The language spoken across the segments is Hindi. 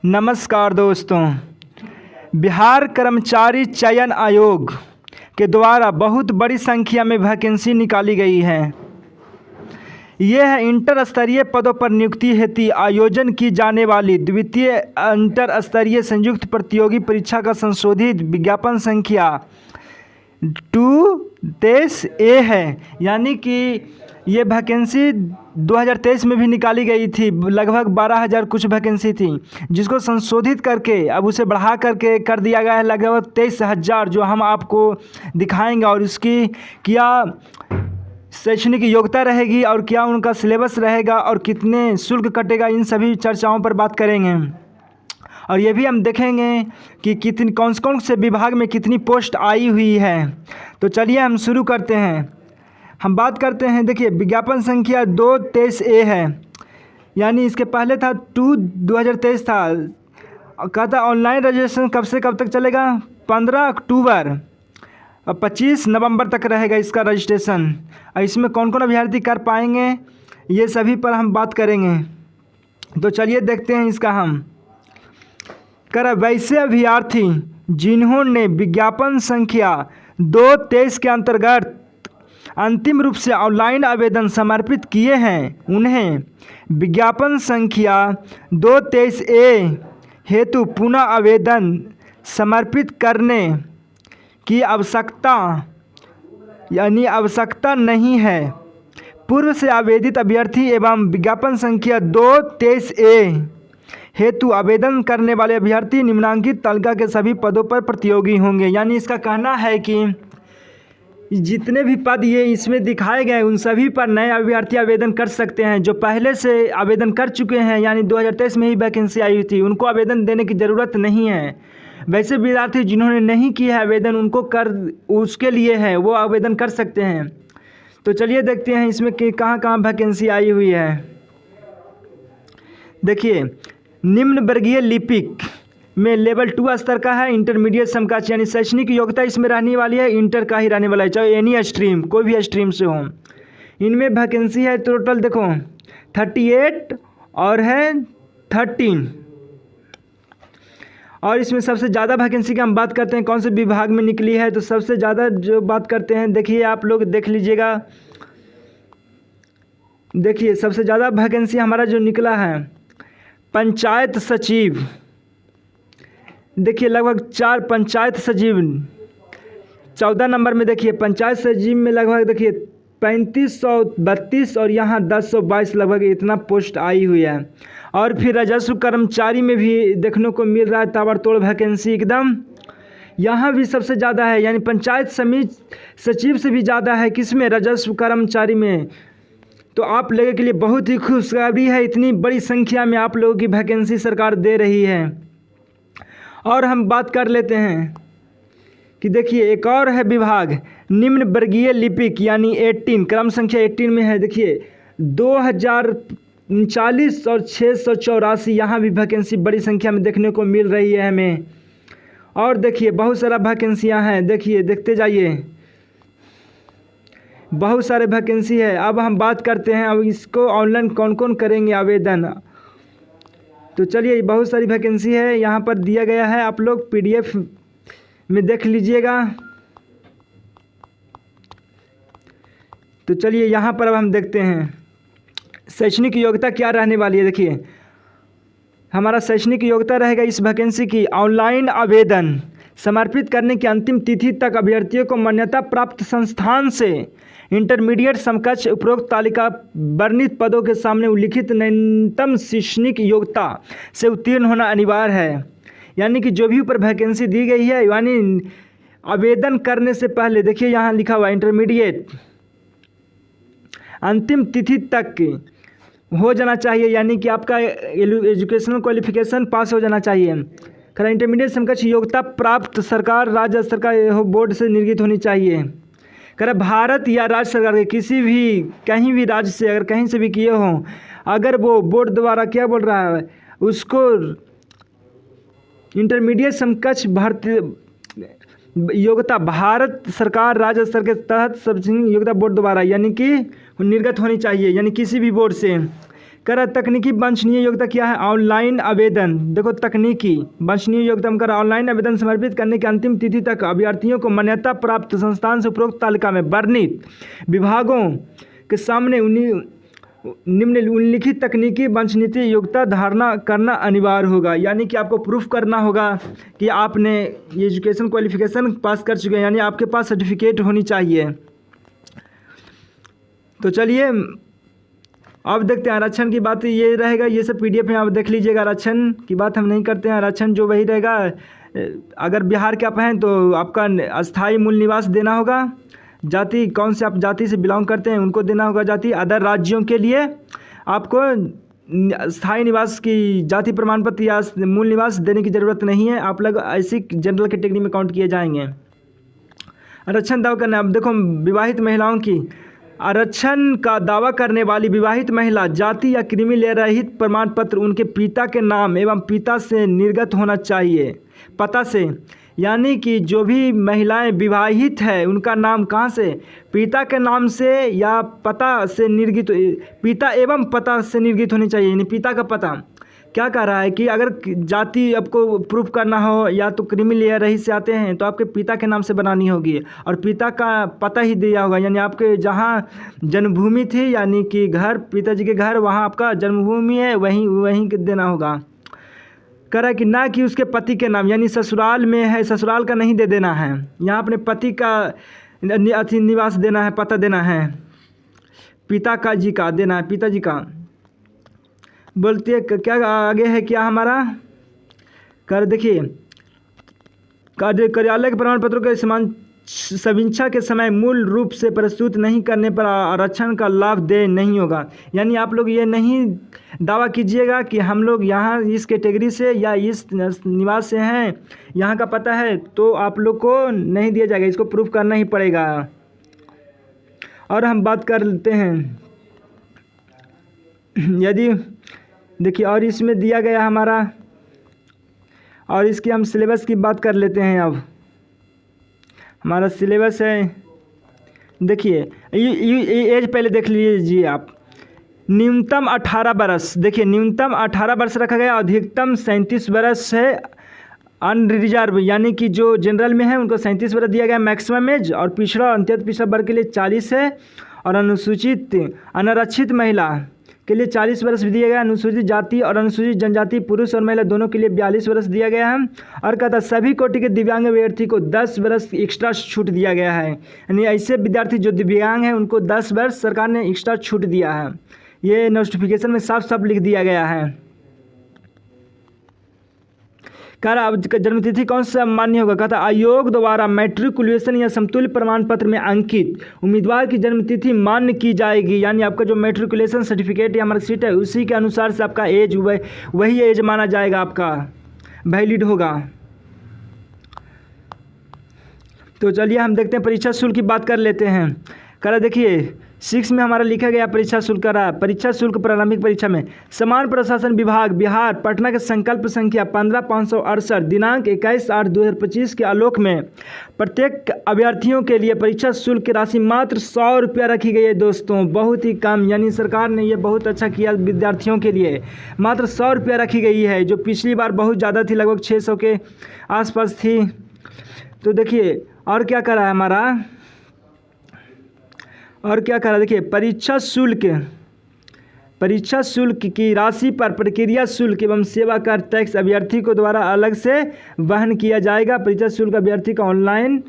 नमस्कार दोस्तों। बिहार कर्मचारी चयन आयोग के द्वारा बहुत बड़ी संख्या में वैकेंसी निकाली गई है। यह इंटर स्तरीय पदों पर नियुक्ति हेतु आयोजन की जाने वाली द्वितीय इंटर स्तरीय संयुक्त प्रतियोगी परीक्षा का संशोधित विज्ञापन संख्या 23A है। यानी कि ये वैकेंसी 2023 में भी निकाली गई थी, लगभग 12,000 कुछ वैकेंसी थी, जिसको संशोधित करके अब उसे बढ़ा करके कर दिया गया है लगभग 23,000, जो हम आपको दिखाएंगे। और इसकी क्या शैक्षणिक योग्यता रहेगी और क्या उनका सिलेबस रहेगा और कितने शुल्क कटेगा, इन सभी चर्चाओं पर बात करेंगे। और ये भी हम देखेंगे कि कितनी कौन से विभाग में कितनी पोस्ट आई हुई है। तो चलिए हम शुरू करते हैं। हम बात करते हैं, देखिए विज्ञापन संख्या 23A है, यानी इसके पहले था 2023 था। कहता ऑनलाइन रजिस्ट्रेशन कब से कब तक चलेगा? 15 अक्टूबर और 25 नवंबर तक रहेगा इसका रजिस्ट्रेशन। और इसमें कौन कौन अभ्यर्थी कर पाएंगे, ये सभी पर हम बात करेंगे। तो चलिए देखते हैं इसका। हम वैसे अभ्यर्थी जिन्होंने विज्ञापन संख्या 23 के अंतर्गत अंतिम रूप से ऑनलाइन आवेदन समर्पित किए हैं, उन्हें विज्ञापन संख्या 23A हेतु पुनः आवेदन समर्पित करने की आवश्यकता नहीं है। पूर्व से आवेदित अभ्यर्थी एवं विज्ञापन संख्या 23A हेतु आवेदन करने वाले अभ्यर्थी निम्नांकित तालिका के सभी पदों पर प्रतियोगी होंगे। यानी इसका कहना है कि जितने भी पद ये इसमें दिखाए गए उन सभी पर नए अभ्यर्थी आवेदन कर सकते हैं। जो पहले से आवेदन कर चुके हैं, यानी 2023 में ही वैकेंसी आई थी, उनको आवेदन देने की ज़रूरत नहीं है। वैसे विद्यार्थी जिन्होंने नहीं किया है आवेदन, उनको उसके लिए है, वो आवेदन कर सकते हैं। तो चलिए देखते हैं इसमें कि कहाँ कहाँ वैकेंसी आई हुई है। देखिए, निम्न वर्गीय लिपिक में लेवल 2 स्तर का है, इंटरमीडिएट समकक्ष, यानी शैक्षणिक योग्यता इसमें रहने वाली है, इंटर का ही रहने वाला है, चाहे एनी स्ट्रीम, कोई भी स्ट्रीम से हो। इनमें वैकेंसी है टोटल देखो 38 और है 13। और इसमें सबसे ज़्यादा वैकेंसी की हम बात करते हैं कौन से विभाग में निकली है। तो सबसे ज़्यादा जो बात करते हैं, देखिए आप लोग देख लीजिएगा। देखिए सबसे ज़्यादा वैकेंसी हमारा जो निकला है पंचायत सचिव। देखिए लगभग 4 पंचायत सचिव 14 नंबर में। देखिए पंचायत सचिव में लगभग देखिए 3532 और यहाँ 1022 लगभग इतना पोस्ट आई हुई है। और फिर राजस्व कर्मचारी में भी देखने को मिल रहा है ताबड़तोड़ वैकेंसी एकदम, यहाँ भी सबसे ज़्यादा है, यानी पंचायत समिति सचिव से भी ज़्यादा है किसमें? राजस्व कर्मचारी में। तो आप लोगों के लिए बहुत ही खुशखबरी है, इतनी बड़ी संख्या में आप लोगों की वैकेंसी सरकार दे रही है। और हम बात कर लेते हैं कि देखिए एक और है विभाग निम्न वर्गीय लिपिक, यानी 18, क्रम संख्या 18 में है। देखिए 2039 और 684 यहाँ भी वैकेंसी बड़ी संख्या में देखने को मिल रही है हमें। और देखिए बहुत सारा वैकेंसियाँ हैं, देखिए देखते जाइए, बहुत सारे वैकेंसी है। अब हम बात करते हैं अब इसको ऑनलाइन कौन कौन करेंगे आवेदन। तो चलिए बहुत सारी वैकेंसी है, यहाँ पर दिया गया है, आप लोग PDF में देख लीजिएगा। तो चलिए यहाँ पर अब हम देखते हैं शैक्षणिक योग्यता क्या रहने वाली है। देखिए हमारा शैक्षणिक योग्यता रहेगा इस वैकेंसी की, ऑनलाइन आवेदन समर्पित करने की अंतिम तिथि तक अभ्यर्थियों को मान्यता प्राप्त संस्थान से इंटरमीडिएट समकक्ष उपरोक्त तालिका वर्णित पदों के सामने उल्लिखित न्यूनतम शैक्षणिक योग्यता से उत्तीर्ण होना अनिवार्य है। यानी कि जो भी ऊपर वैकेंसी दी गई है, यानी आवेदन करने से पहले देखिए यहाँ लिखा हुआ इंटरमीडिएट अंतिम तिथि तक हो जाना चाहिए, यानी कि आपका एजुकेशनल क्वालिफिकेशन पास हो जाना चाहिए। खरा इंटरमीडिएट समकक्ष योग्यता प्राप्त सरकार राज्य स्तर का बोर्ड से निर्गत होनी चाहिए। कर भारत या राज्य सरकार के किसी भी कहीं भी राज्य से अगर कहीं से भी किए हों, अगर वो बोर्ड द्वारा क्या बोल रहा है उसको इंटरमीडिएट समकक्ष भर्ती योग्यता भारत सरकार राज्य स्तर के तहत शैक्षणिक योग्यता बोर्ड द्वारा यानी कि निर्गत होनी चाहिए, यानी किसी भी बोर्ड से कह रहा तकनीकी वांछनीय योग्यता क्या है? ऑनलाइन आवेदन। देखो तकनीकी वांछनीय योग्यता में कह रहा ऑनलाइन आवेदन समर्पित करने की अंतिम तिथि तक अभ्यर्थियों को मान्यता प्राप्त संस्थान से उपरोक्त तालिका में वर्णित विभागों के सामने निम्नलिखित तकनीकी वांछनीय योग्यता धारणा करना अनिवार्य होगा। यानी कि आपको प्रूफ करना होगा कि आपने एजुकेशन क्वालिफिकेशन पास कर चुके हैं, यानी आपके पास सर्टिफिकेट होनी चाहिए। तो चलिए अब देखते हैं आरक्षण की बात ये रहेगा, ये सब पीडीएफ में आप देख लीजिएगा। आरक्षण की बात हम नहीं करते हैं, आरक्षण जो वही रहेगा। अगर बिहार के आप हैं तो आपका अस्थाई मूल निवास देना होगा। जाति कौन से आप जाति से बिलोंग करते हैं उनको देना होगा जाति। अदर राज्यों के लिए आपको स्थायी निवास की जाति प्रमाण पत्र या मूल निवास देने की ज़रूरत नहीं है, आप लोग ऐसी जनरल कैटेगरी में काउंट किए जाएंगे। आरक्षण दावा करना, अब देखो विवाहित महिलाओं की आरक्षण का दावा करने वाली विवाहित महिला जाति या क्रिमी ले रहित प्रमाण पत्र उनके पिता के नाम एवं पिता से निर्गत होना चाहिए, पता से। यानी कि जो भी महिलाएं विवाहित है उनका नाम कहाँ से, पिता के नाम से या पता से निर्गत, पिता एवं पता से निर्गत होनी चाहिए, यानी पिता का पता। क्या कह रहा है कि अगर जाति आपको प्रूफ करना हो या तो क्रीमी लेयर रही से आते हैं तो आपके पिता के नाम से बनानी होगी और पिता का पता ही दिया होगा, यानी आपके जहाँ जन्मभूमि थी यानी कि घर, पिताजी के घर, वहाँ आपका जन्मभूमि है, वहीं देना होगा। कह रहा है कि ना कि उसके पति के नाम, यानी ससुराल में है ससुराल का नहीं दे देना है, यहाँ अपने पति का निवास देना है, पता देना है, पिता का जी का देना है, पिताजी का। बोलते हैं क्या आगे है क्या हमारा, कर देखिए कार्यालय के प्रमाण पत्रों के समान समीक्षा के समय मूल रूप से प्रस्तुत नहीं करने पर आरक्षण का लाभ दे नहीं होगा। यानी आप लोग ये नहीं दावा कीजिएगा कि हम लोग यहाँ इस कैटेगरी से या इस निवास से हैं, यहाँ का पता है, तो आप लोग को नहीं दिया जाएगा, इसको प्रूफ करना ही पड़ेगा। और हम बात कर लेते हैं यदि देखिए और इसमें दिया गया हमारा, और इसकी हम सिलेबस की बात कर लेते हैं। अब हमारा सिलेबस है, देखिए एज पहले देख लीजिए आप, न्यूनतम 18 वर्ष, देखिए न्यूनतम 18 वर्ष रखा गया, अधिकतम 37 वर्ष है। अनरिजर्व यानी कि जो जनरल में है उनको 37 वर्ष दिया गया मैक्सिमम एज, और पिछड़ा अत्यंत पिछड़ा वर्ग के लिए 40 है, और अनुसूचित अनारक्षित महिला के लिए 40 वर्ष भी दिया गया। अनुसूचित जाति और अनुसूचित जनजाति पुरुष और महिला दोनों के लिए 42 वर्ष दिया गया है। और कहता सभी कोटि के दिव्यांग अभ्यर्थी को 10 वर्ष एक्स्ट्रा छूट दिया गया है, यानी ऐसे विद्यार्थी जो दिव्यांग हैं उनको 10 वर्ष सरकार ने एक्स्ट्रा छूट दिया है, ये नोटिफिकेशन में साफ साफ लिख दिया गया है। कह रहा अब जन्मतिथि कौन सा मान्य होगा, कहता आयोग द्वारा मैट्रिकुलेशन या समतुल्य प्रमाण पत्र में अंकित उम्मीदवार की जन्मतिथि मान्य की जाएगी। यानी आपका जो मैट्रिकुलेशन सर्टिफिकेट या मार्कशीट है उसी के अनुसार से आपका एज वही एज माना जाएगा, आपका वैलिड होगा। तो चलिए हम देखते हैं परीक्षा शुल्क की बात कर लेते हैं। कह रहा देखिए 6 में हमारा लिखा गया परीक्षा शुल्क का रहा। परीक्षा शुल्क प्रारंभिक परीक्षा में समान प्रशासन विभाग बिहार पटना के संकल्प संख्या 15568 दिनांक 21/8/2025 के आलोक में प्रत्येक अभ्यर्थियों के लिए परीक्षा शुल्क की राशि मात्र 100 रुपया रखी गई है। दोस्तों बहुत ही कम, यानी सरकार ने ये बहुत अच्छा किया विद्यार्थियों के लिए, मात्र 100 रुपया रखी गई है, जो पिछली बार बहुत ज़्यादा थी, लगभग 600 के आसपास थी। तो देखिए और क्या करा है हमारा, और क्या करा, देखिए परीक्षा शुल्क की राशि पर प्रक्रिया शुल्क एवं सेवा कर टैक्स अभ्यर्थी को द्वारा अलग से वहन किया जाएगा। परीक्षा शुल्क अभ्यर्थी का ऑनलाइन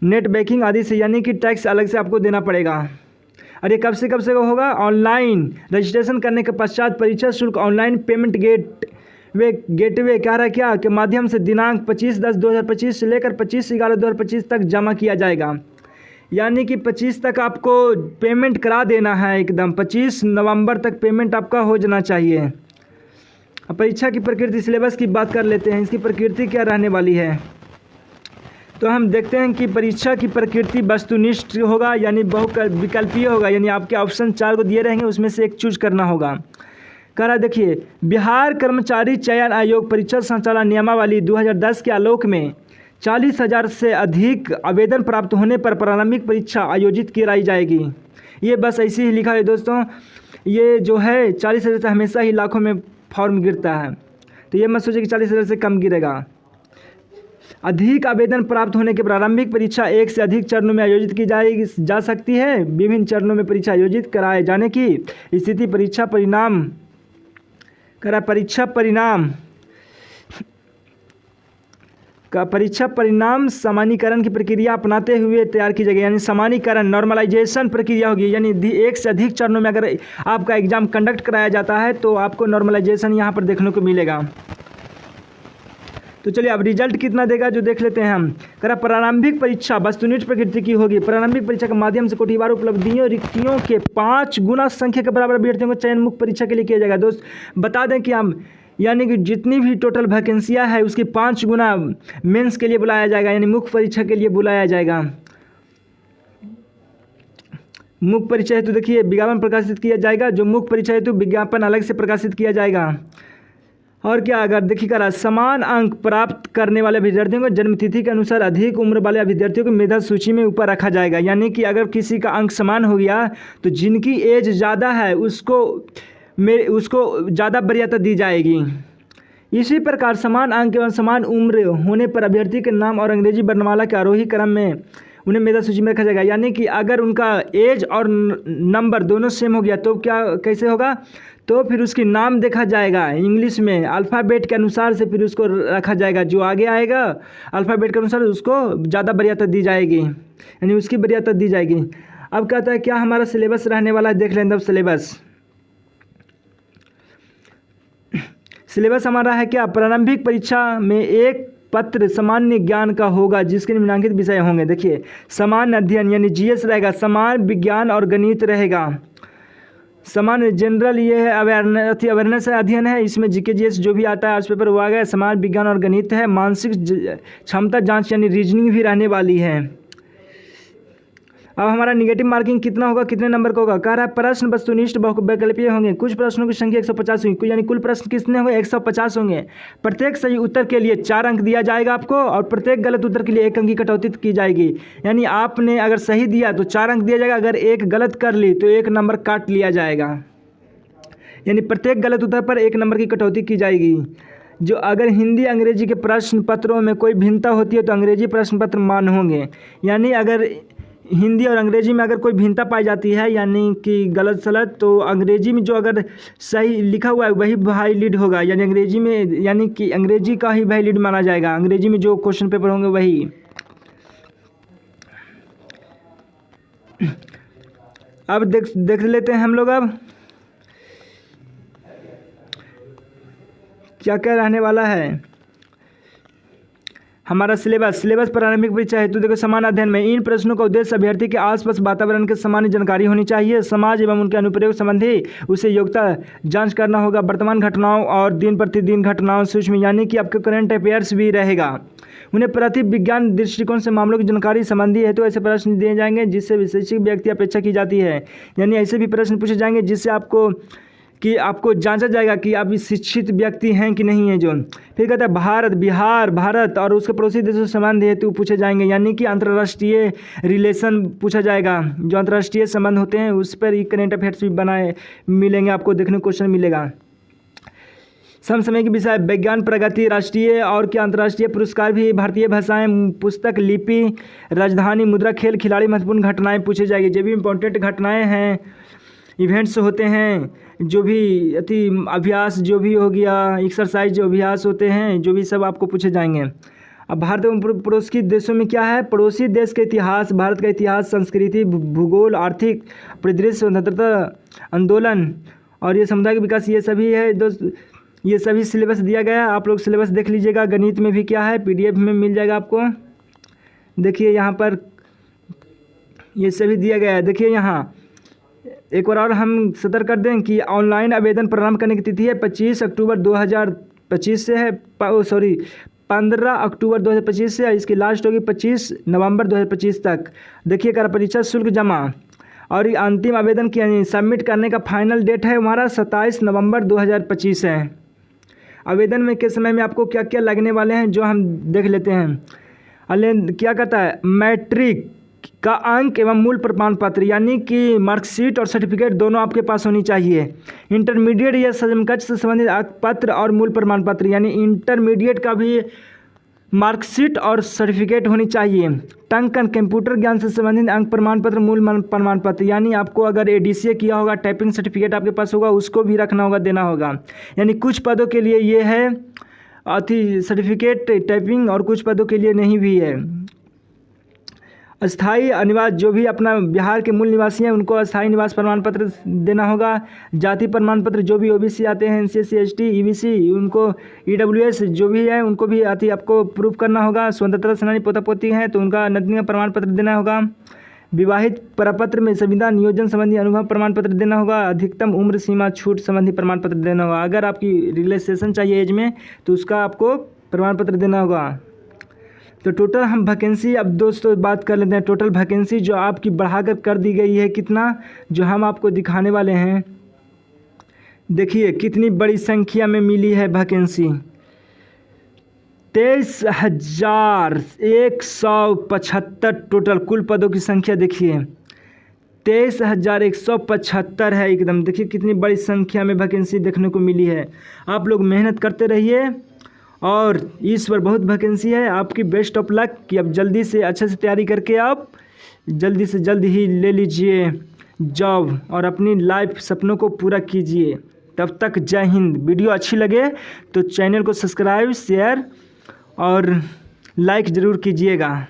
नेट बैंकिंग आदि से, यानी कि टैक्स अलग से आपको देना पड़ेगा। और ये कब से होगा, ऑनलाइन रजिस्ट्रेशन करने के पश्चात परीक्षा शुल्क ऑनलाइन पेमेंट गेटवे कह रहा है क्या के माध्यम से दिनांक 25/10/2025 से लेकर 25/11/2025 तक जमा किया जाएगा। यानी कि 25 तक आपको पेमेंट करा देना है, एकदम 25 नवंबर तक पेमेंट आपका हो जाना चाहिए। अब परीक्षा की प्रकृति सिलेबस की बात कर लेते हैं, इसकी प्रकृति क्या रहने वाली है। तो हम देखते हैं कि परीक्षा की प्रकृति वस्तुनिष्ठ होगा, यानी बहुविकल्पीय होगा, यानी आपके ऑप्शन 4 को दिए रहेंगे, उसमें से एक चूज करना होगा। कह रहा देखिए बिहार कर्मचारी चयन आयोग परीक्षा संचालन नियमावली 2010 के आलोक में 40,000 से अधिक आवेदन प्राप्त होने पर प्रारंभिक परीक्षा आयोजित कराई जाएगी। ये बस ऐसे ही लिखा है दोस्तों, ये जो है 40,000 से हमेशा ही लाखों में फॉर्म गिरता है, तो ये मत सोचिए कि 40,000 से कम गिरेगा। अधिक आवेदन प्राप्त होने के प्रारंभिक परीक्षा एक से अधिक चरणों में आयोजित की जा सकती है। विभिन्न चरणों में परीक्षा आयोजित कराए जाने की स्थिति परीक्षा परिणाम सामान्यीकरण की प्रक्रिया अपनाते हुए तैयार की जाएगी। यानी सामान्यीकरण नॉर्मलाइजेशन प्रक्रिया होगी, यानी एक से अधिक चरणों में अगर आपका एग्जाम कंडक्ट कराया जाता है तो आपको नॉर्मलाइजेशन यहाँ पर देखने को मिलेगा। तो चलिए अब रिजल्ट कितना देगा जो देख लेते हैं हम। करा प्रारंभिक परीक्षा वस्तुनिष्ठ प्रकृति की होगी। प्रारंभिक परीक्षा के माध्यम से कोटिवार उपलब्धियों रिक्तियों के 5 गुना संख्या के बराबर अभ्यर्थियों को चयन मुक्त परीक्षा के लिए किया जाएगा। दोस्त बता दें कि हम यानी कि जितनी भी टोटल वैकेंसियाँ है उसकी 5 गुना मेंस के लिए बुलाया जाएगा, यानी मुख्य परीक्षा के लिए बुलाया जाएगा। मुख्य परीक्षा हेतु देखिए विज्ञापन प्रकाशित किया जाएगा, जो मुख्य परीक्षा हेतु विज्ञापन अलग से प्रकाशित किया जाएगा। और क्या अगर देखिएगा समान अंक प्राप्त करने वाले विद्यार्थियों को जन्मतिथि के अनुसार अधिक उम्र वाले विद्यार्थियों को मेधा सूची में ऊपर रखा जाएगा। यानी कि अगर किसी का अंक समान हो गया तो जिनकी एज ज़्यादा है उसको ज़्यादा वरीयता दी जाएगी। इसी प्रकार समान अंक एवं समान उम्र होने पर अभ्यर्थी के नाम और अंग्रेजी वर्णमाला के आरोही क्रम में उन्हें मेधा सूची में रखा जाएगा। यानी कि अगर उनका एज और नंबर दोनों सेम हो गया तो क्या कैसे होगा, तो फिर उसकी नाम देखा जाएगा इंग्लिश में अल्फ़ाबेट के अनुसार से, फिर उसको रखा जाएगा। जो आगे आएगा अल्फ़ाबेट के अनुसार उसको ज़्यादा वरीयता दी जाएगी, यानी उसकी वरीयता दी जाएगी। अब कहता है क्या हमारा सिलेबस रहने वाला है, देख लें। अब सिलेबस हमारा है क्या, प्रारंभिक परीक्षा में एक पत्र सामान्य ज्ञान का होगा जिसके निम्नलिखित विषय होंगे। देखिए सामान्य अध्ययन यानी जीएस रहेगा, सामान्य विज्ञान और गणित रहेगा। सामान्य जनरल ये है अवेयरनेस है, अध्ययन है, इसमें जीके जीएस जो भी आता है आज पेपर हुआ गया। समाज विज्ञान और गणित है। मानसिक क्षमता जांच यानी रीजनिंग भी रहने वाली है। अब हमारा निगेटिव मार्किंग कितना होगा, कितने नंबर का होगा, कह रहा है प्रश्न वस्तुनिष्ठ वैकल्पीय होंगे। कुछ प्रश्नों की संख्या 150 होगी, यानी कुल प्रश्न कितने होंगे 150 होंगे। प्रत्येक सही उत्तर के लिए 4 अंक दिया जाएगा आपको, और प्रत्येक गलत उत्तर के लिए 1 अंक की कटौती की जाएगी। यानी आपने अगर सही दिया तो 4 अंक दिया जाएगा, अगर एक गलत कर ली तो 1 नंबर काट लिया जाएगा। यानी प्रत्येक गलत उत्तर पर 1 नंबर की कटौती की जाएगी। जो अगर हिंदी अंग्रेजी के प्रश्न पत्रों में कोई भिन्नता होती है तो अंग्रेजी प्रश्न पत्र मान्य होंगे। यानी अगर हिंदी और अंग्रेजी में अगर कोई भिन्नता पाई जाती है यानी कि गलत सलत, तो अंग्रेजी में जो अगर सही लिखा हुआ है वही वैलिड होगा। यानी अंग्रेजी में यानी कि अंग्रेजी का ही वैलिड माना जाएगा, अंग्रेजी में जो क्वेश्चन पेपर होंगे वही। अब देख लेते हैं हम लोग अब क्या क्या रहने वाला है हमारा सिलेबस प्रारंभिक परीक्षा हेतु देखो समान अध्ययन में इन प्रश्नों का उद्देश्य अभ्यर्थी के आसपास वातावरण के सामान्य जानकारी होनी चाहिए। समाज एवं उनके अनुप्रयोग संबंधी उसे योग्यता जांच करना होगा। वर्तमान घटनाओं और दिन प्रतिदिन घटनाओं सूक्ष्म यानी कि आपके करंट अफेयर्स भी रहेगा। उन्हें प्रति विज्ञान दृष्टिकोण से मामलों की जानकारी संबंधी है तो ऐसे प्रश्न दिए जाएंगे जिससे विशेषज्ञ व्यक्ति अपेक्षा की जाती है। यानी ऐसे भी प्रश्न पूछे जाएंगे जिससे आपको जांचा जाएगा कि आप शिक्षित व्यक्ति हैं कि नहीं है। जो फिर कहता है भारत और उसके पड़ोसी देशों से संबंध हेतु पूछे जाएंगे। यानी कि अंतर्राष्ट्रीय रिलेशन पूछा जाएगा, जो अंतर्राष्ट्रीय संबंध होते हैं उस पर ही करंट अफेयर्स भी बनाए मिलेंगे, आपको देखने को क्वेश्चन मिलेगा। समसामयिक विषय विज्ञान प्रगति, राष्ट्रीय और क्या अंतर्राष्ट्रीय पुरस्कार भी, भारतीय भाषाएं, पुस्तक, लिपि, राजधानी, मुद्रा, खेल, खिलाड़ी, महत्वपूर्ण घटनाएं पूछे जाएंगे। जो भी इंपॉर्टेंट घटनाएं हैं, इवेंट्स होते हैं, जो भी अति अभ्यास जो भी हो गया, एक्सरसाइज जो अभ्यास होते हैं, जो भी सब आपको पूछे जाएंगे। अब भारत एवं पड़ोसी देशों में क्या है, पड़ोसी देश के इतिहास, भारत का इतिहास, संस्कृति, भूगोल, आर्थिक परिदृश्य, स्वतंत्रता आंदोलन और ये समुदाय का विकास, ये सभी है दोस्त। ये सभी सिलेबस दिया गया है, आप लोग सिलेबस देख लीजिएगा। गणित में भी क्या है PDF में मिल जाएगा आपको। देखिए यहाँ पर ये सभी दिया गया है। देखिए यहाँ एक बार और हम सतर्क कर दें कि ऑनलाइन आवेदन प्रारंभ करने की तिथि है 25 अक्टूबर 2025 से है, 15 अक्टूबर 2025 से। इसकी लास्ट होगी 25 नवंबर 2025 तक। देखिए कर परीक्षा शुल्क जमा और ये अंतिम आवेदन की सबमिट करने का फाइनल डेट है हमारा 27 नवंबर 2025 है। आवेदन में के समय में आपको क्या क्या लगने वाले हैं जो हम देख लेते हैं। क्या कहता है, मैट्रिक का अंक एवं मूल प्रमाण पत्र, यानी कि मार्कशीट और सर्टिफिकेट दोनों आपके पास होनी चाहिए। इंटरमीडिएट या समकक्ष से संबंधित अंक पत्र और मूल प्रमाण पत्र, यानी इंटरमीडिएट का भी मार्कशीट और सर्टिफिकेट होनी चाहिए। टंकन कंप्यूटर ज्ञान से संबंधित अंक प्रमाण पत्र, मूल प्रमाण पत्र, यानी आपको अगर एडीसीए किया होगा, टाइपिंग सर्टिफिकेट आपके पास होगा, उसको भी रखना होगा, देना होगा। यानी कुछ पदों के लिए ये है अति सर्टिफिकेट टाइपिंग और कुछ पदों के लिए नहीं भी है। अस्थाई निवास, जो भी अपना बिहार के मूल निवासी हैं उनको अस्थाई निवास प्रमाण पत्र देना होगा। जाति प्रमाण पत्र, जो भी ओबीसी आते हैं, एनसी एसटी ईबीसी, उनको ईडब्ल्यूएस जो भी है उनको भी अति आपको प्रूफ करना होगा। स्वतंत्रता सेनानी पोता पोती हैं तो उनका नदनी प्रमाण पत्र देना होगा। विवाहित प्रपत्र में संविदा नियोजन संबंधी अनुभव प्रमाण पत्र देना होगा। अधिकतम उम्र सीमा छूट संबंधी प्रमाण पत्र देना होगा। अगर आपकी रिलैक्सेशन चाहिए एज में तो उसका आपको प्रमाण पत्र देना होगा। तो टोटल हम वैकेंसी अब दोस्तों बात कर लेते हैं। टोटल वैकेंसी जो आपकी बढ़ाकर कर दी गई है कितना, जो हम आपको दिखाने वाले हैं। देखिए कितनी बड़ी संख्या में मिली है वैकेंसी, 23,175 टोटल कुल पदों की संख्या देखिए 23,175 है एकदम। देखिए कितनी बड़ी संख्या में वैकेंसी देखने को मिली है। आप लोग मेहनत करते रहिए और इस पर बहुत वैकेंसी है। आपकी बेस्ट ऑफ लक कि अब जल्दी से अच्छे से तैयारी करके आप जल्दी से जल्द ही ले लीजिए जॉब और अपनी लाइफ सपनों को पूरा कीजिए। तब तक जय हिंद। वीडियो अच्छी लगे तो चैनल को सब्सक्राइब, शेयर और लाइक ज़रूर कीजिएगा।